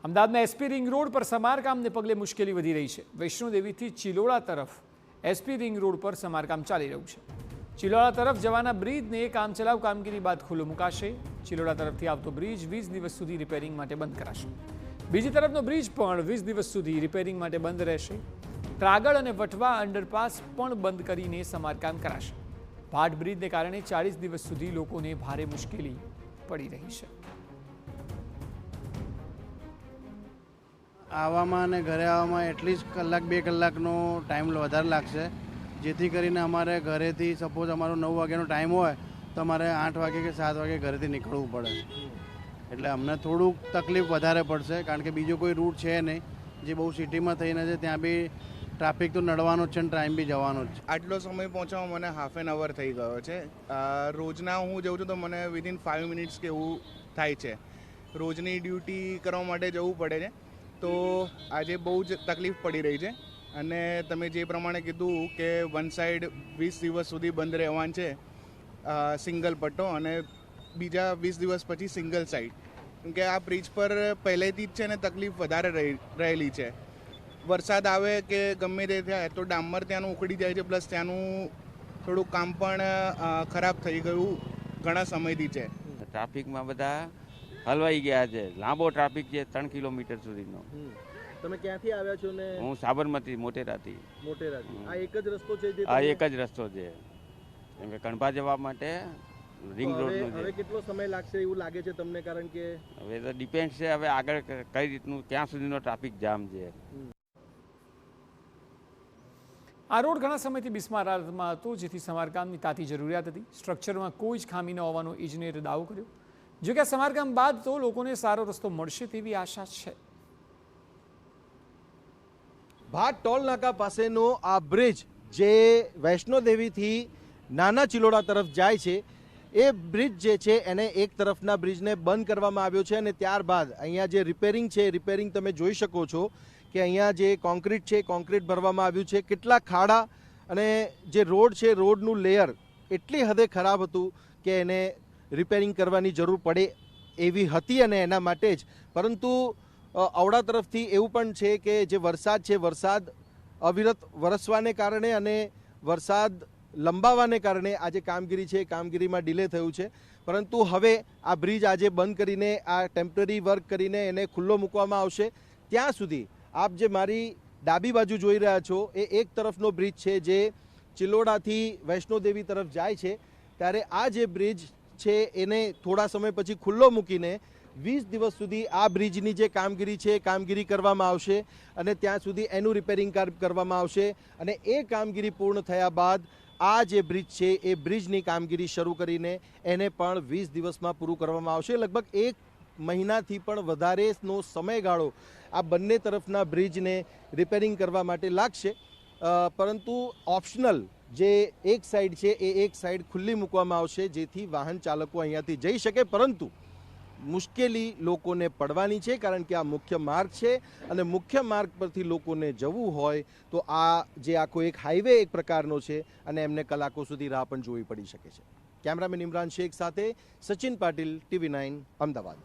અમદાવાદના SP ring road પર સમારકામને પગલે મુશ્કેલી વધી રહી છે। વૈષ્ણોદેવીથી ચિલોડા તરફ એસપી રિંગ રોડ પર સમારકામ ચાલી રહ્યું છે। ચિલોડા તરફ જવાના બ્રિજને કામચલાઉ કામગીરી બાદ ખુલ્લો મુકાશે। ચિલોડા તરફથી આવતો બ્રિજ 20 દિવસ સુધી રિપેરિંગ માટે બંધ કરાશે। બીજી તરફનો બ્રિજ પણ 20 દિવસ સુધી રિપેરિંગ માટે બંધ રહેશે। ત્રાગડ અને વટવા અંડરપાસ પણ બંધ કરીને સમારકામ કરાશે। ભાટ બ્રિજને કારણે 40 દિવસ સુધી લોકોને ભારે મુશ્કેલી પડી રહી છે। આવવામાં અને ઘરે આવવામાં એટલીસ્ટ કલાક 2 કલાકનો ટાઈમ વધારે લાગશે, જેથી કરીને અમારે ઘરેથી સપોઝ અમારો 9 વાગ્યાનો ટાઈમ હોય તો અમારે 8 વાગે કે 7 વાગે ઘરેથી નીકળવું પડે। એટલે અમને થોડુંક તકલીફ વધારે પડશે, કારણ કે બીજો કોઈ રૂટ છે નહીં જે બહુ સિટીમાં થઈને છે। ત્યાં બી ટ્રાફિક તો નડવાનો જ છે અને ટાઈમ બી જવાનો જ છે। આટલો સમય પહોંચવામાં મને હાફ એન અવર થઈ ગયો છે। રોજના હું જઉં છું તો મને વિધિન 5 મિનિટ્સ કે એવું થાય છે। રોજની ડ્યુટી કરવા માટે જવું પડે છે, તો આજે બહુ જ તકલીફ પડી રહી છે। અને તમે જે પ્રમાણે કીધું કે વન સાઈડ 20 દિવસ સુધી બંધ રહેવાનું છે સિંગલ પટ્ટો, અને બીજા 20 દિવસ પછી સિંગલ સાઈડ, કેમકે આ બ્રિજ પર પહેલેથી જ છે ને તકલીફ વધારે રહેલી છે। વરસાદ આવે કે ગમે તે થાય તો ડામર ત્યાંનું ઉખડી જાય છે, પ્લસ ત્યાંનું થોડું કામ પણ ખરાબ થઈ ગયું ઘણા સમયથી છે। ટ્રાફિકમાં બધા હલવાઈ ગયા છે। લાંબો ટ્રાફિક છે, 3 કિલોમીટર સુધીનો। તમે ક્યાંથી આવ્યા છો ને? હું સાબરમતી મોટેરાથી। આ એક જ રસ્તો છે જે આ એક જ રસ્તો છે, કેમ કે કણભા જવા માટે રિંગ રોડનું હવે છે। કેટલો સમય લાગશે એવું લાગે છે તમને? કારણ કે હવે તો ડિપેન્ડ છે હવે આગળ કઈ રીતનું ક્યાં સુધીનો ટ્રાફિક જામ છે। આ રોડ ઘણા સમયથી બિસ્માર હાલતમાં હતો, જેથી સમારકામની તાતી જરૂરિયાત હતી। સ્ટ્રક્ચરમાં કોઈ જ ખામી ન હોવાનો ઇજનેરે દાવો કર્યો। જો કે સમારકામ બાદ તો લોકોને સારો રસ્તો મળશે તેવી આશા છે। ભાટ ટોલ નાકા પાસેનો આ બ્રિજ જે વૈષ્ણોદેવીથી નાના ચિલોડા તરફ જાય છે, એ બ્રિજ જે છે એને એક તરફના બ્રિજને બંધ કરવામાં આવ્યો છે, અને ત્યારબાદ અહીંયા જે રિપેરિંગ છે, રિપેરિંગ તમે જોઈ શકો છો કે અહીંયા જે કોન્ક્રીટ છે, કોન્ક્રીટ ભરવામાં આવ્યું છે। કેટલા ખાડા અને જે રોડ છે, રોડનું લેયર એટલી હદે ખરાબ હતું કે એને રિપેરિંગ કરવાની જરૂર પડે એવી હતી, અને એના માટે જ પરંતુ ઔડા તરફથી એવું પણ છે કે જે વરસાદ છે, વરસાદ અવિરત વરસવાને કારણે અને વરસાદ લંબાવાને કારણે આ જે કામગીરી છે, કામગીરીમાં ડિલે થયું છે। પરંતુ હવે આ બ્રિજ આજે બંધ કરીને આ ટેમ્પરરી વર્ક કરીને એને ખુલ્લો મૂકવામાં આવશે। ત્યાં સુધી આપ જે મારી ડાબી બાજુ જોઈ રહ્યા છો એ એક તરફનો બ્રિજ છે જે ચિલોડાથી વૈષ્ણોદેવી તરફ જાય છે, ત્યારે આ જે બ્રિજ છે એને થોડા સમય પછી ખુલ્લો મૂકીને 20 દિવસ સુધી આ બ્રિજની જે કામગીરી છે કામગીરી કરવામાં આવશે, અને ત્યાં સુધી એનું રિપેરિંગ કરવામાં આવશે। અને એ કામગીરી પૂર્ણ થયા બાદ આ જે બ્રિજ છે એ બ્રિજની કામગીરી શરૂ કરીને એને પણ 20 દિવસમાં પૂરું કરવામાં આવશે। લગભગ 1 મહિનાથી પણ વધારેનો સમયગાળો આ બંને તરફના બ્રિજને રિપેરિંગ કરવા માટે લાગશે, પરંતુ ઓપ્શનલ જે એક સાઈડ છે એ એક સાઈડ ખુલ્લી મૂકવામાં આવશે, જેથી વાહન ચાલકો અહીંયાથી જઈ શકે। પરંતુ મુશ્કેલી લોકોને પડવાની છે, કારણ કે આ મુખ્ય માર્ગ છે, અને મુખ્ય માર્ગ પરથી લોકોને જવું હોય તો આ જે આખો એક હાઈવે એક પ્રકારનો છે, અને એમને કલાકો સુધી રાહ પણ જોવી પડી શકે છે। કેમેરામેન ઇમરાન શેખ સાથે સચિન પાટીલ, TV9 અમદાવાદ।